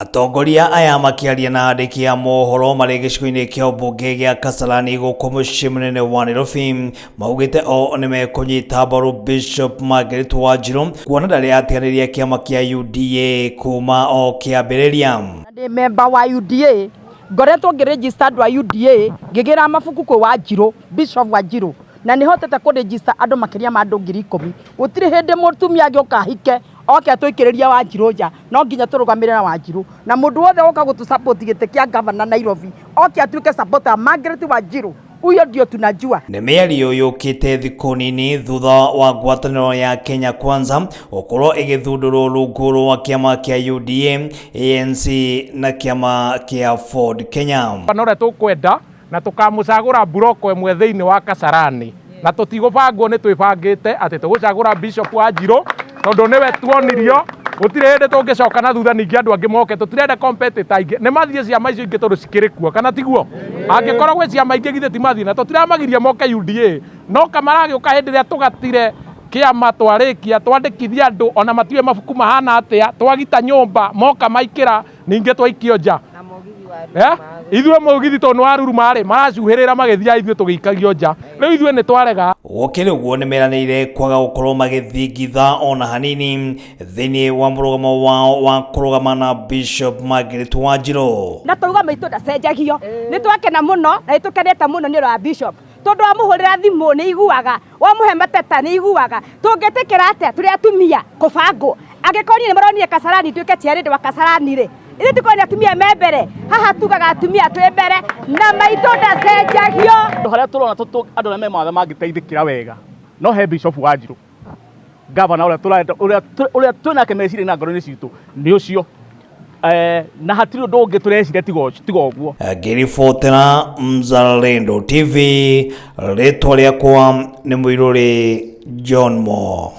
Atongoria aya makiaria na andiki a mohoro mari gicigo-ini kia mbunge gia Kasarani guku mucii munene wa Nairobi maugite o nimekunyita mbaru Bishop Margaret Wanjiru kuona ndari atiganiria kiama kia UDA kuma o kiambiriria. Ndi member wa UDA ngoretwo ngiregistered wa UDA ngigira mabuku kwi Wanjiru Bishop Wanjiru na ni hotete ku register andu makiria ma andu 10,000 gutiri hindi mutumia agioka hike oke atwikiriria Wanjiru nja no nginya turugamirira Wanjiru na mundu wothe woka gutu support gite kia governor Nairobi oke atwike supporter Margaret Wanjiru uyo ndio tunajua. Ni miario yukite thiku nini thutha wa ngwataniro ya Kenya Kwanza ukorwo igithundurwo rungu rwa kiama kia UDA, ANC na kiama kia Ford Kenya. Panore tukwenda na tukamucagura buroko emwe thiini wa Kasarani na tutigubangwo ni twibangite ati tugucagura Bishop Wanjiru tondu niwe tuonirio gutire hindi tungicoka na thutha ningi andu angi moke tutirenda competitor ingi ni mathie ciama icio ingi tondu cikirikuo kana tiguo angikorwo gwi ciama ingi githe ti mathie na tutiramagiria moke UDA no kamaragiuka hindi ria tugatire kiama twarikia twandikithia andu ona matiwe mabuku mahana atia twagita nyumba moka maikira ningi twaikio nja ithuĩ mũgithi tondu waruru mari maracuhĩrĩra magithia ithuĩ tũgĩikagio nja rĩu ithuĩ nĩ twarega. Gũkĩrĩ ũguo nĩ meranĩire kwaga gũkorwo magĩthingitha ona hanini thĩinĩ wa mũrũgamo wao wa kũrũgama na Bishop Margaret Wanjiru. Na tauga maitũ ndacenjagio nĩ twakena mũno na nĩtũkenete mũno nĩ ũndũ wa Bishop tondu wamuhũrĩra thimũ nĩ iguaga wamuhe mateta nĩ iguaga tũngĩtĩkĩra atĩa tũrĩ atumia kũbangwo angĩkorwo nĩ maronire Kasarani tuĩke ciarĩndĩ wa Kasarani rĩ ithuĩ tukorwo nĩ atumia me mbere haha tugaga atumia twĩ mbere na maitũ ndacenjagio. Harĩa tũrona andũ arĩa me mawathe mangĩteithĩkĩra wega no he Bishop Wanjiru gavana ũrĩa twĩnake meciria na ngoro-inĩ citũ nĩ ũcio na hatirĩ ũndũ ũngĩ tũreciria tiga ũguo. Ngĩribotera Mzalendo TV, rĩtwa rĩakwa nĩ Mũirũrĩ John Mo.